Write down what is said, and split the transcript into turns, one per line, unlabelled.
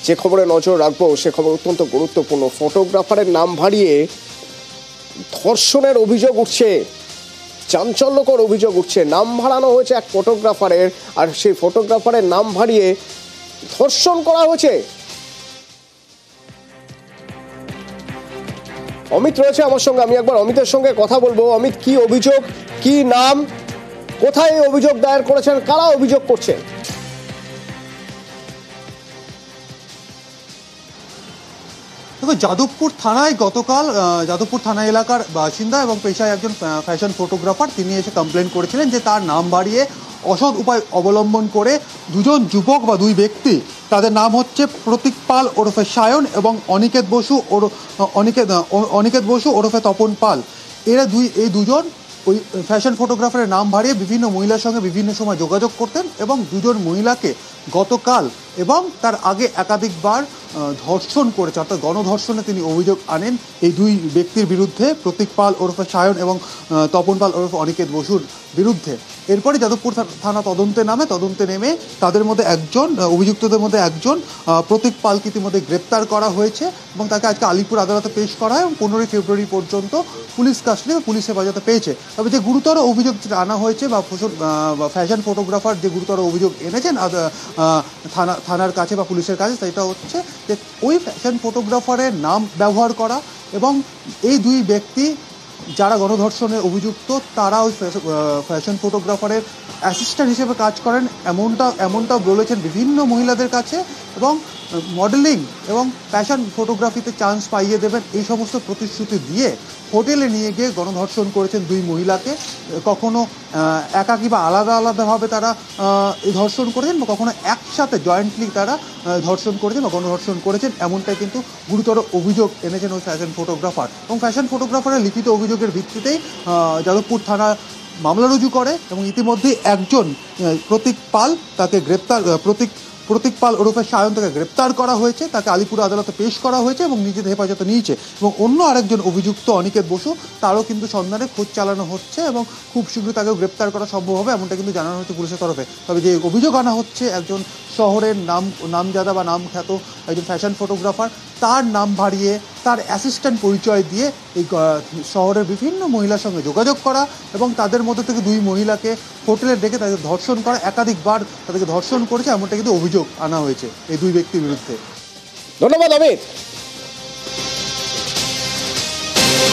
যে খবরে নজর রাখবো সে খবর অত্যন্ত গুরুত্বপূর্ণ। ফটোগ্রাফারের নাম ভারিয়ে ধর্ষণের অভিযোগ উঠছে, চাঞ্চল্যকর অভিযোগ উঠছে। নাম ভাড়ানো হয়েছে এক ফটোগ্রাফারের, আর সেই ফটোগ্রাফারের নাম ভারিয়ে ধর্ষণ করা হয়েছে। অমিত রয়েছে আমার সঙ্গে, আমি একবার অমিতের সঙ্গে কথা বলবো। অমিত, কি অভিযোগ, কি নাম, কোথায় এই অভিযোগ দায়ের করেছেন, কারা অভিযোগ করছে?
দেখো, যাদবপুর থানায় গতকাল যাদবপুর থানা এলাকার বাসিন্দা এবং পেশায় একজন ফ্যাশন ফটোগ্রাফার, তিনি এসে কমপ্লেন করেছিলেন যে তার নাম বাড়িয়ে অসৎ উপায় অবলম্বন করে দুজন যুবক বা দুই ব্যক্তি, তাদের নাম হচ্ছে প্রতীক পাল ওরফে সায়ন এবং অনিকেত বসু ওরফে তপন পাল, এই দুজন ওই ফ্যাশন ফটোগ্রাফারের নাম বাড়িয়ে বিভিন্ন মহিলার সঙ্গে বিভিন্ন সময় যোগাযোগ করতেন এবং দুজন মহিলাকে গতকাল এবং তার আগে একাধিকবার ধর্ষণ করেছে, অর্থাৎ গণধর্ষণে তিনি অভিযোগ আনেন এই দুই ব্যক্তির বিরুদ্ধে, প্রতীক পাল ওরফে সায়ন এবং তপন পাল ওরফে অনিকেত বসুর বিরুদ্ধে। এরপরে যাদবপুর থানা তদন্তে নেমে তাদের মধ্যে একজন, অভিযুক্তদের মধ্যে একজন প্রতীক পালকে ইতিমধ্যে গ্রেপ্তার করা হয়েছে এবং তাকে আজকে আলিপুর আদালতে পেশ করা হয় এবং 15 ফেব্রুয়ারি পর্যন্ত পুলিশ কাস্টাডি বা পুলিশ হেফাজতে পেয়েছে। তবে যে গুরুতর অভিযোগ আনা হয়েছে বা ফ্যাশন ফটোগ্রাফার যে গুরুতর অভিযোগ এনেছেন থানার কাছে বা পুলিশের কাছে, সেটা হচ্ছে যে ওই ফ্যাশন ফটোগ্রাফারের নাম ব্যবহার করা এবং এই দুই ব্যক্তি যারা গণধর্ষণে অভিযুক্ত তারা ওই ফ্যাশন ফটোগ্রাফারের অ্যাসিস্ট্যান্ট হিসেবে কাজ করেন এমনটাও বলেছেন বিভিন্ন মহিলাদের কাছে, এবং মডেলিং এবং ফ্যাশন ফটোগ্রাফিতে চান্স পাইয়ে দেবেন এই সমস্ত প্রতিশ্রুতি দিয়ে হোটেলে নিয়ে গিয়ে গণধর্ষণ করেছেন দুই মহিলাকে। কখনো একাকী বা আলাদাভাবে তারা ধর্ষণ করেছেন বা কখনো একসাথে জয়েন্টলি তারা ধর্ষণ করেছেন বা গণধর্ষণ করেছেন, এমনটাই কিন্তু গুরুতর অভিযোগ এনেছেন ওই ফ্যাশন ফটোগ্রাফার। এবং ফ্যাশন ফটোগ্রাফারের লিখিত অভিযোগের ভিত্তিতেই যাদবপুর থানা মামলা রুজু করে এবং ইতিমধ্যেই একজন প্রতীক পাল তাকে প্রতীক পাল ওরফে সায়ন তাকে গ্রেপ্তার করা হয়েছে, তাকে আলিপুর আদালতে পেশ করা হয়েছে এবং নিজেদের হেফাজতে নিয়েছে। এবং অন্য আরেকজন অভিযুক্ত অনিকেত বসু, তারও কিন্তু সন্ধানে খোঁজ চালানো হচ্ছে এবং খুব শীঘ্রই তাকেও গ্রেপ্তার করা সম্ভব হবে, এমনটা কিন্তু জানানো হচ্ছে পুলিশের তরফে। তবে যে অভিযোগ আনা হচ্ছে একজন শহরের নামজাদা বা নাম খ্যাত একজন ফ্যাশন ফটোগ্রাফার, তার নাম ভাড়িয়ে তার অ্যাসিস্ট্যান্ট পরিচয় দিয়ে এই শহরের বিভিন্ন মহিলার সঙ্গে যোগাযোগ করা এবং তাদের মধ্যে থেকে দুই মহিলাকে হোটেলে ডেকে তাদের ধর্ষণ করা, একাধিকবার তাদেরকে ধর্ষণ করেছে, এমনটা কিন্তু অভিযোগ আনা হয়েছে এই দুই ব্যক্তির বিরুদ্ধে।
ধন্যবাদ অমিত।